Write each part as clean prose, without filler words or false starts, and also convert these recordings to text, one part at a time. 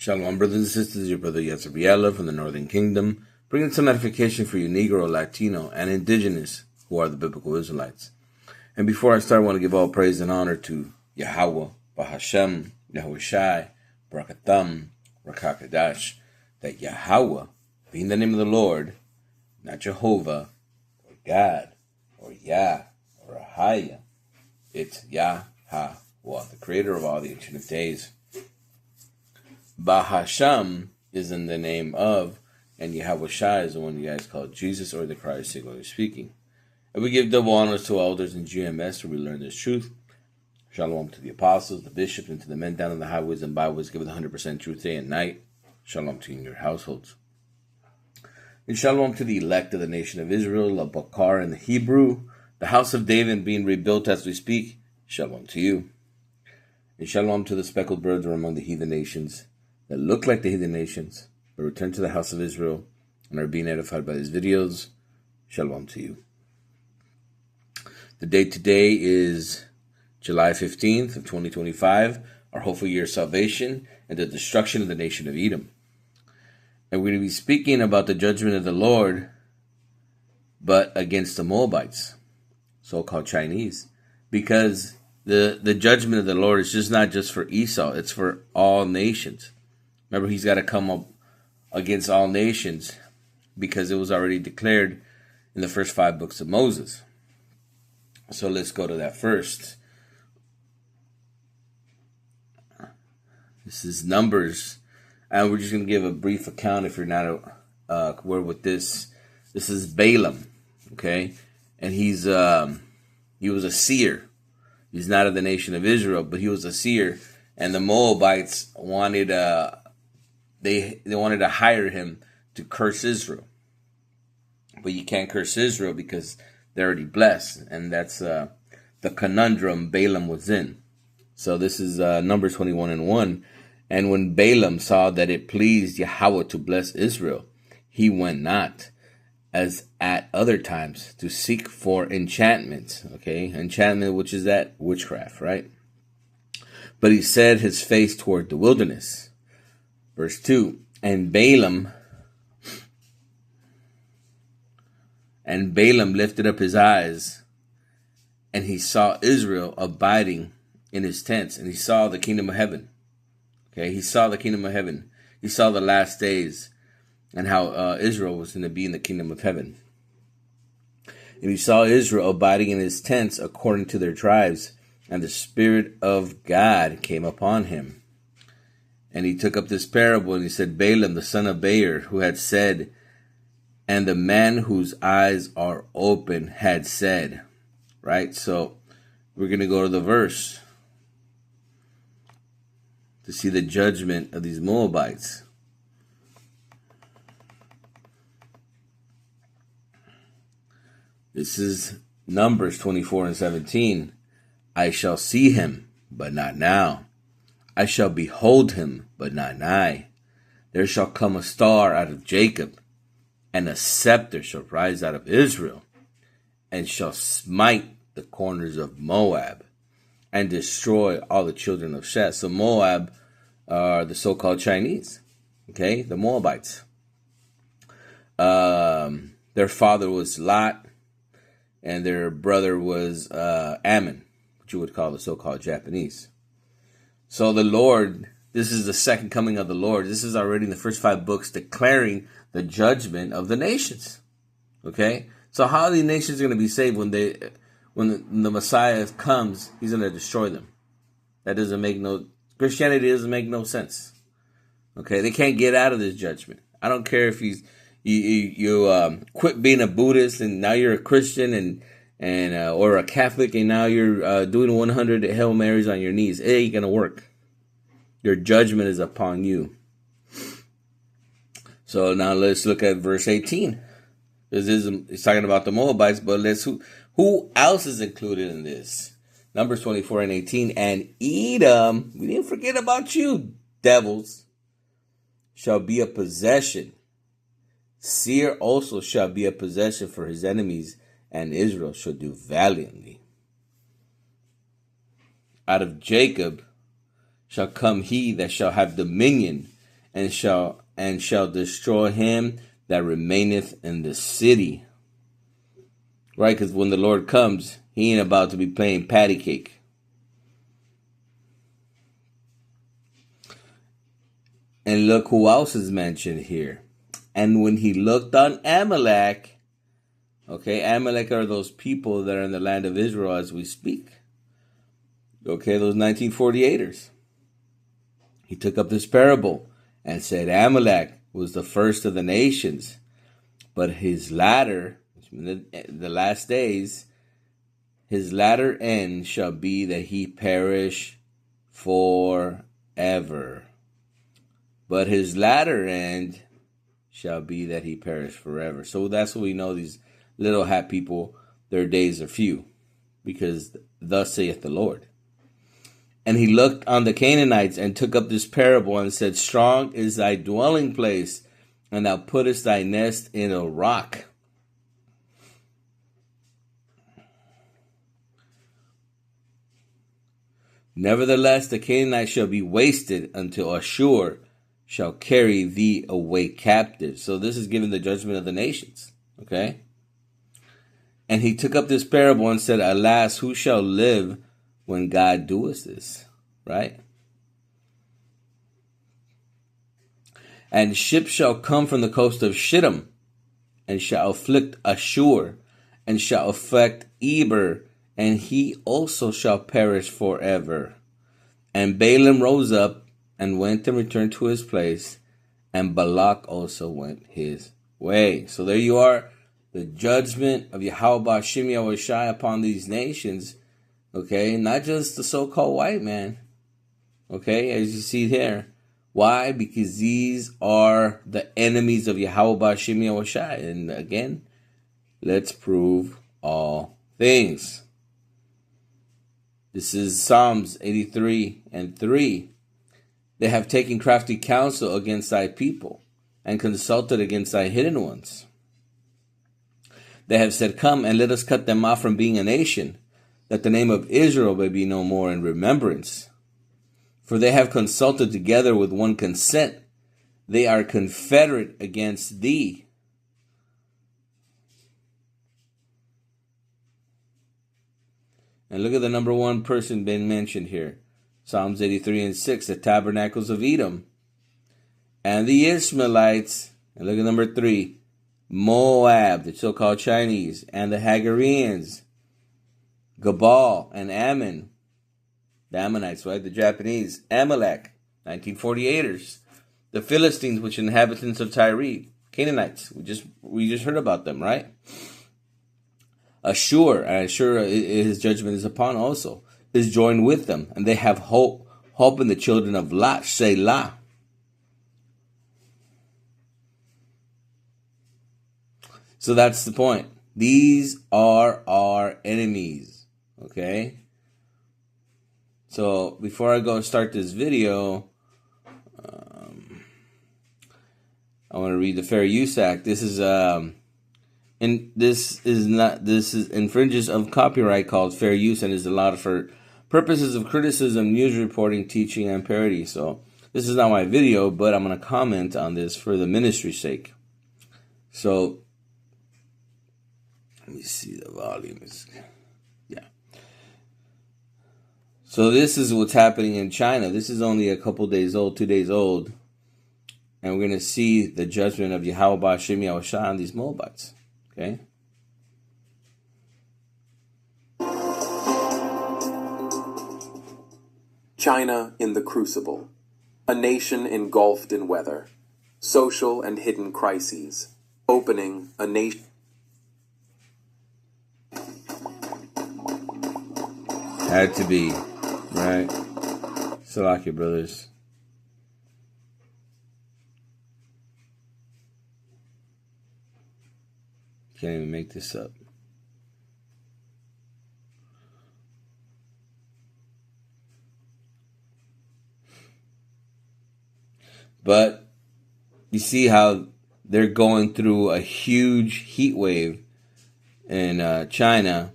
Shalom, brothers and sisters. Your brother ISRAELITES from the Northern Kingdom, bringing some edification for you Negro, Latino, and Indigenous who are the biblical Israelites. And before I start, I want to give all praise and honor to Yahweh, Bahashem, Yahweh Shai, Barakatham, Rakakadash, that Yahweh, being the name of the Lord, not Jehovah, or God, or Yah, or Ahaya, it's Yahweh, the creator of all the Ancient of Days. Bahasham is in the name of, and Yahweh Shai is the one you guys call Jesus or the Christ, singularly speaking. And we give double honors to elders in GMS where we learn this truth. Shalom to the apostles, the bishops, and to the men down in the highways and byways, giving the 100% truth day and night. Shalom to you in your households. And shalom to the elect of the nation of Israel, La Bakar in the Hebrew, the house of David being rebuilt as we speak. Shalom to you. And shalom to the speckled birds who are among the heathen nations, that look like the heathen nations, but return to the house of Israel and are being edified by these videos. Shalom to you. The date today is July 15th of 2025, our hopeful year of salvation and the destruction of the nation of Edom. And we're going to be speaking about the judgment of the Lord, but against the Moabites, so-called Chinese, because the judgment of the Lord is just not just for Esau, it's for all nations. Remember, he's got to come up against all nations because it was already declared in the first 5 books of Moses. So let's go to that first. This is Numbers, and we're just going to give a brief account if you're not aware with this. This is Balaam, okay? And he was a seer. He's not of the nation of Israel, but he was a seer. And the Moabites wanted they wanted to hire him to curse Israel. But you can't curse Israel because they're already blessed. And that's the conundrum Balaam was in. So this is Numbers 21:1. And when Balaam saw that it pleased Yahweh to bless Israel, he went not, as at other times, to seek for enchantment. Okay, enchantment, which is that witchcraft, right? But he set his face toward the wilderness. Verse 2, and Balaam lifted up his eyes, and he saw Israel abiding in his tents, and he saw the kingdom of heaven. Okay, he saw the kingdom of heaven. He saw the last days and how Israel was going to be in the kingdom of heaven. And he saw Israel abiding in his tents according to their tribes, and the Spirit of God came upon him. And he took up this parable, and he said, Balaam, the son of Beor, who had said, and the man whose eyes are open had said. Right? So we're going to go to the verse to see the judgment of these Moabites. This is Numbers 24:17. I shall see him, but not now. I shall behold him, but not nigh. There shall come a star out of Jacob, and a scepter shall rise out of Israel, and shall smite the corners of Moab, and destroy all the children of Sheth. So Moab are the so-called Chinese, okay, the Moabites. Their father was Lot, and their brother was Ammon, which you would call the so-called Japanese. So the Lord, this is the second coming of the Lord. This is already in the first 5 books declaring the judgment of the nations. Okay? So how are the nations going to be saved when the Messiah comes? He's going to destroy them. Christianity doesn't make no sense. Okay? They can't get out of this judgment. I don't care if you quit being a Buddhist and now you're a Christian or a Catholic, and now you're doing 100 Hail Marys on your knees. It ain't gonna work. Your judgment is upon you. So now let's look at verse 18. It's talking about the Moabites, but who else is included in this? Numbers 24:18. And Edom, we didn't forget about you, devils, shall be a possession. Seir also shall be a possession for his enemies, and Israel shall do valiantly. Out of Jacob shall come he that shall have dominion, and shall destroy him that remaineth in the city. Right? Because when the Lord comes, he ain't about to be playing patty cake. And look who else is mentioned here. And when he looked on Amalek, okay, Amalek are those people that are in the land of Israel as we speak. Okay, those 1948ers. He took up this parable and said Amalek was the first of the nations, but his latter, the last days, his latter end shall be that he perish forever. But his latter end shall be that he perish forever. So that's what we know, these little hat people, their days are few, because thus saith the Lord. And he looked on the Canaanites and took up this parable and said, strong is thy dwelling place, and thou puttest thy nest in a rock. Nevertheless, the Canaanites shall be wasted until Ashur shall carry thee away captive. So this is given the judgment of the nations. Okay? And he took up this parable and said, alas, who shall live when God doeth this? Right? And ships shall come from the coast of Shittim, and shall afflict Ashur, and shall affect Eber, and he also shall perish forever. And Balaam rose up and went and returned to his place, and Balak also went his way. So there you are, the judgment of Yahweh Shem Yahushai upon these nations. Okay, not just the so-called white man. Okay, as you see there. Why? Because these are the enemies of Yahweh Shem Yahushai. And again, let's prove all things. This is Psalms 83 and 3. They have taken crafty counsel against thy people, and consulted against thy hidden ones. They have said, come and let us cut them off from being a nation, that the name of Israel may be no more in remembrance. For they have consulted together with one consent. They are confederate against thee. And look at the number one person being mentioned here. Psalms 83 and 6, the tabernacles of Edom. And the Ishmaelites. And look at number 3, Moab, the so-called Chinese. And the Hagareans, Gabal and Ammon. The Ammonites, right? The Japanese. Amalek, 1948ers. The Philistines, which are inhabitants of Tyre. Canaanites. We just heard about them, right? Ashur, and Ashur, his judgment is upon also, is joined with them, and they have hope in the children of Lot, Selah. So that's the point. These are our enemies, okay? So before I go start this video, I want to read the Fair Use Act. This is infringes of copyright called fair use and is allowed for purposes of criticism, news reporting, teaching, and parody. So this is not my video, but I'm going to comment on this for the ministry's sake. So let me see, the volume is, yeah. So this is what's happening in China. This is only a couple days old, 2 days old. And we're going to see the judgment of Yahweh Shem Yahushai on these Moabites. Okay. China in the crucible. A nation engulfed in weather. Social and hidden crises. Opening a nation. Had to be, right? Salakia, brothers. Can't even make this up. But you see how they're going through a huge heat wave in China,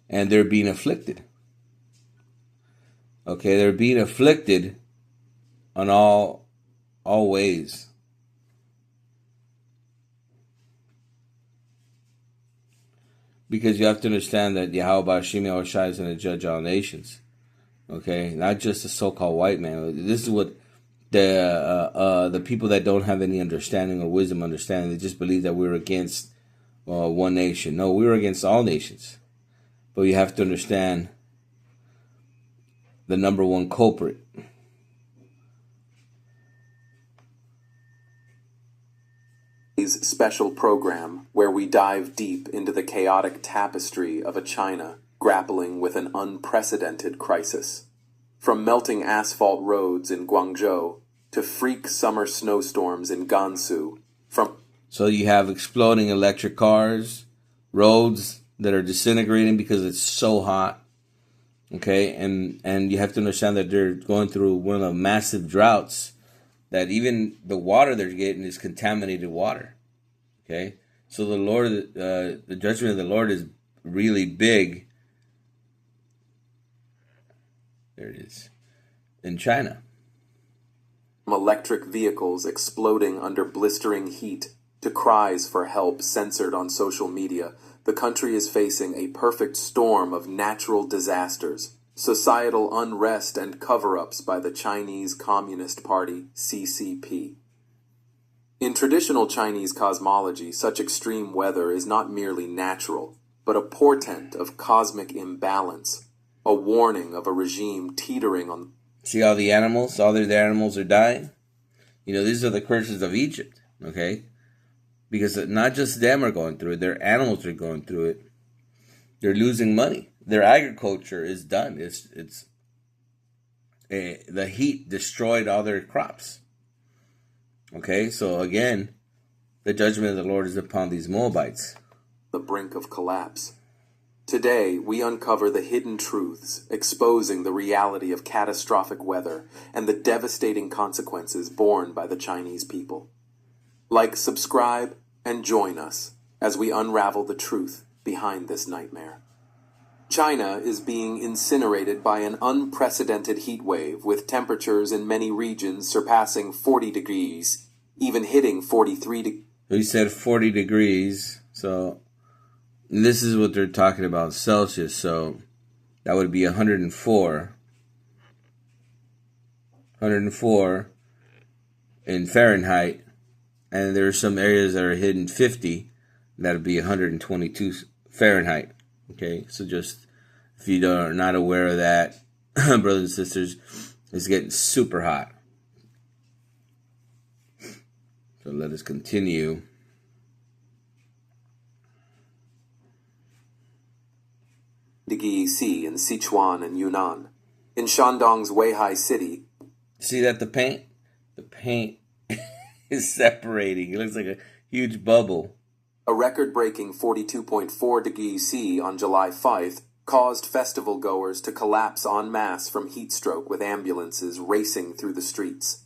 and they're being afflicted. Okay, they're being afflicted on all ways. Because you have to understand that Yahweh Hashem Yahushua is going to judge all nations. Okay, not just the so-called white man. This is what the people that don't have any understanding or wisdom understand. They just believe that we're against one nation. No, we're against all nations. But you have to understand the number one culprit. Special program where we dive deep into the chaotic tapestry of a China grappling with an unprecedented crisis. From melting asphalt roads in Guangzhou to freak summer snowstorms in Gansu. So you have exploding electric cars, roads that are disintegrating because it's so hot. Okay, and you have to understand that they're going through one of the massive droughts, that even the water they're getting is contaminated water. Okay, so the Lord, the judgment of the Lord is really big. There it is, in China. From electric vehicles exploding under blistering heat to cries for help censored on social media, the country is facing a perfect storm of natural disasters, societal unrest, and cover-ups by the Chinese Communist Party, CCP. In traditional Chinese cosmology, such extreme weather is not merely natural, but a portent of cosmic imbalance, a warning of a regime teetering on... See all the animals? All the animals are dying? You know, these are the curses of Egypt, okay? Because not just them are going through it, their animals are going through it. They're losing money. Their agriculture is done. The heat destroyed all their crops. Okay, so again, the judgment of the Lord is upon these Moabites. The brink of collapse. Today, we uncover the hidden truths, exposing the reality of catastrophic weather and the devastating consequences borne by the Chinese people. Like, subscribe, and join us as we unravel the truth behind this nightmare. China is being incinerated by an unprecedented heat wave, with temperatures in many regions surpassing 40 degrees, even hitting 43 degrees. He said 40 degrees, so this is what they're talking about, Celsius, so that would be 104. 104 in Fahrenheit, and there are some areas that are hitting 50, that would be 122 Fahrenheit. Okay, so just if you are not aware of that, brothers and sisters, it's getting super hot. So let us continue. Sea in Sichuan and Yunnan. In Shandong's Weihai City. See that the paint? The paint is separating. It looks like a huge bubble. A record-breaking 42.4 degrees C on July 5th caused festival goers to collapse en masse from heat stroke, with ambulances racing through the streets.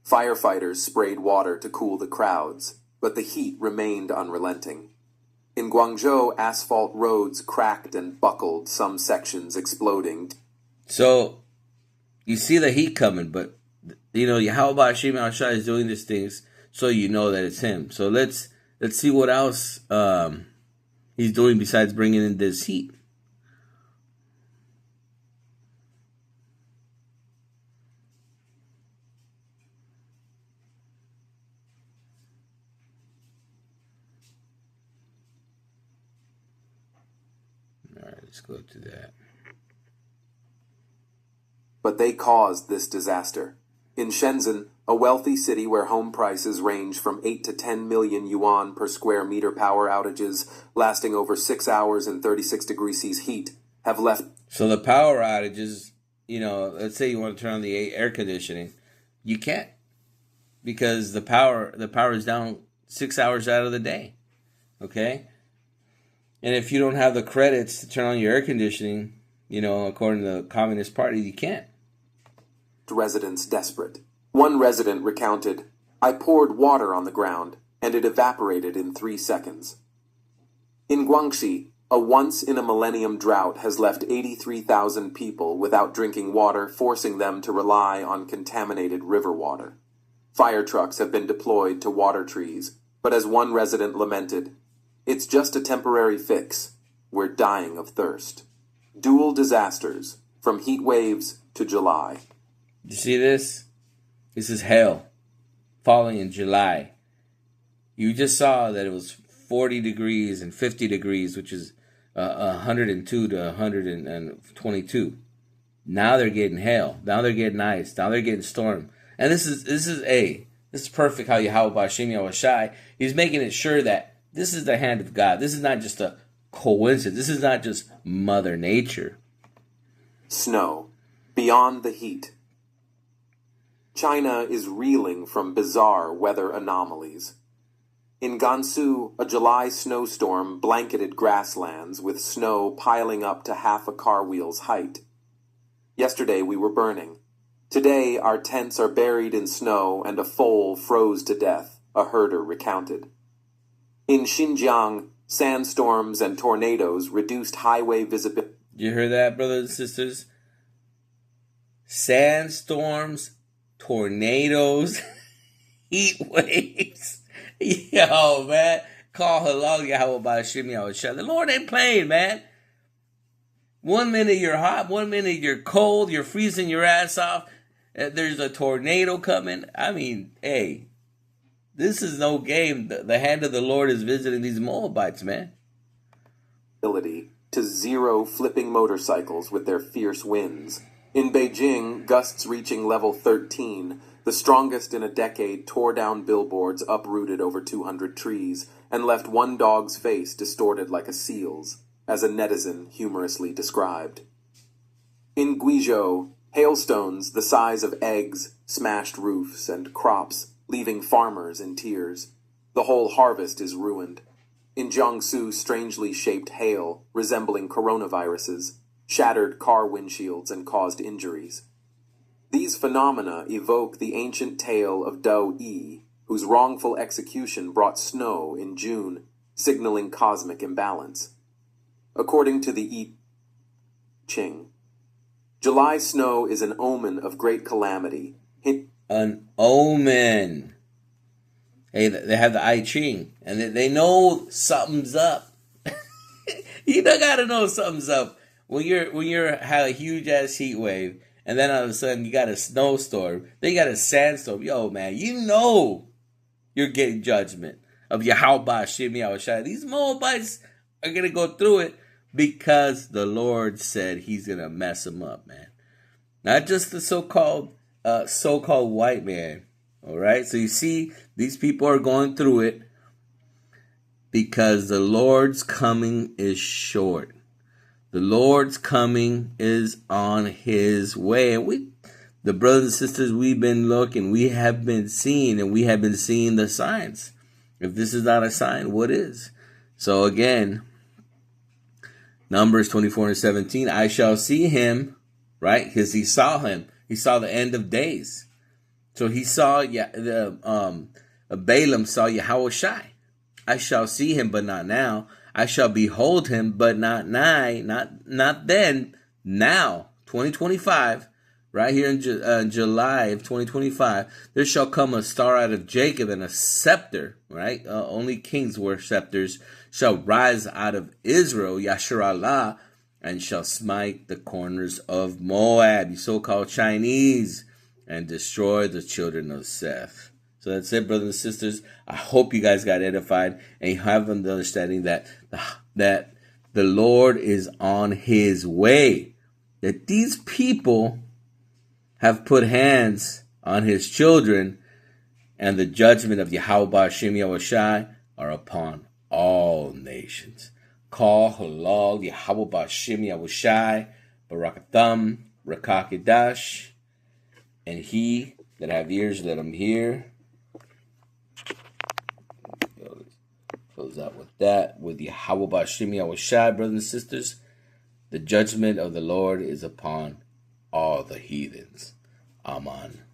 Firefighters sprayed water to cool the crowds, but the heat remained unrelenting. In Guangzhou, asphalt roads cracked and buckled, some sections exploding. So, you see the heat coming, but, you know, Yahweh Hashem Yahushua is doing these things so you know that it's him. So let's see what else he's doing besides bringing in this heat. All right, let's go to that. But they caused this disaster. In Shenzhen, a wealthy city where home prices range from 8 to 10 million yuan per square meter, power outages lasting over 6 hours in 36 degrees C heat have left. So the power outages, you know, let's say you want to turn on the air conditioning, you can't, because the power is down 6 hours out of the day. Okay? And if you don't have the credits to turn on your air conditioning, you know, according to the Communist Party, you can't. Residents desperate. One resident recounted, "I poured water on the ground, and it evaporated in 3 seconds." In Guangxi, A once-in-a-millennium drought has left 83,000 people without drinking water, forcing them to rely on contaminated river water. Fire trucks have been deployed to water trees, but as one resident lamented, "It's just a temporary fix. We're dying of thirst." Dual disasters, from heat waves to July. You see this? This is hail falling in July. You just saw that it was 40 degrees and 50 degrees, which is 102 to 122. Now they're getting hail. Now they're getting ice. Now they're getting storm. And this is perfect how Yahweh B'Shem Yahushai, he's making it sure that this is the hand of God. This is not just a coincidence. This is not just Mother Nature. Snow, beyond the heat. China is reeling from bizarre weather anomalies. In Gansu, a July snowstorm blanketed grasslands with snow piling up to half a car wheel's height. Yesterday we were burning. Today our tents are buried in snow and a foal froze to death, a herder recounted. In Xinjiang, sandstorms and tornadoes reduced highway visibility. You hear that, brothers and sisters? Sandstorms, tornadoes, heat waves. Yo, man. Call halal Yahweh B'Shem Yahushua. The Lord ain't playing, man. 1 minute you're hot, 1 minute you're cold, you're freezing your ass off. There's a tornado coming. I mean, hey, this is no game. The hand of the Lord is visiting these Moabites, man. To zero flipping motorcycles with their fierce winds. In Beijing, gusts reaching level 13, the strongest in a decade, tore down billboards, uprooted over 200 trees, and left one dog's face distorted like a seal's, as a netizen humorously described. In Guizhou, hailstones the size of eggs smashed roofs and crops, leaving farmers in tears. The whole harvest is ruined. In Jiangsu, strangely shaped hail, resembling coronaviruses, shattered car windshields and caused injuries. These phenomena evoke the ancient tale of Dao Yi, whose wrongful execution brought snow in June, signaling cosmic imbalance. According to the I Ching, July snow is an omen of great calamity. An omen. Hey, they have the I Ching, and they know something's up. You don't gotta know something's up when you're have a huge ass heat wave, and then all of a sudden you got a snowstorm, then you got a sandstorm. Yo, man, you know you're getting judgment of Yahweh B'Shem Yahushua. These Moabites are gonna go through it because the Lord said He's gonna mess them up, man. Not just the so-called white man. All right, so you see, these people are going through it because the Lord's coming is short. The Lord's coming is on His way. And the brothers and sisters, we've been looking, we have been seeing, and we have been seeing the signs. If this is not a sign, what is? So again, Numbers 24:17, I shall see him, right? Because he saw him. He saw the end of days. So he saw Balaam saw Yahushai. I shall see him, but not now. I shall behold him, but not nigh, not then. Now, 2025, right here in July of 2025, there shall come a star out of Jacob and a scepter. Right, only kings wear scepters. Shall rise out of Israel, Yasharallah, and shall smite the corners of Moab, you so-called Chinese, and destroy the children of Seth. So that's it, brothers and sisters. I hope you guys got edified and you have an understanding that the Lord is on His way. That these people have put hands on His children, and the judgment of Yahweh B'Shem Yahushai are upon all nations. Call halal Yahweh B'Shem Yahushai, Barakatham, Rakakidash. And he that have ears, let him hear. Close out with that. With Yahweh B'Shem Yahushai, brothers and sisters. The judgment of the Lord is upon all the heathens. Amen.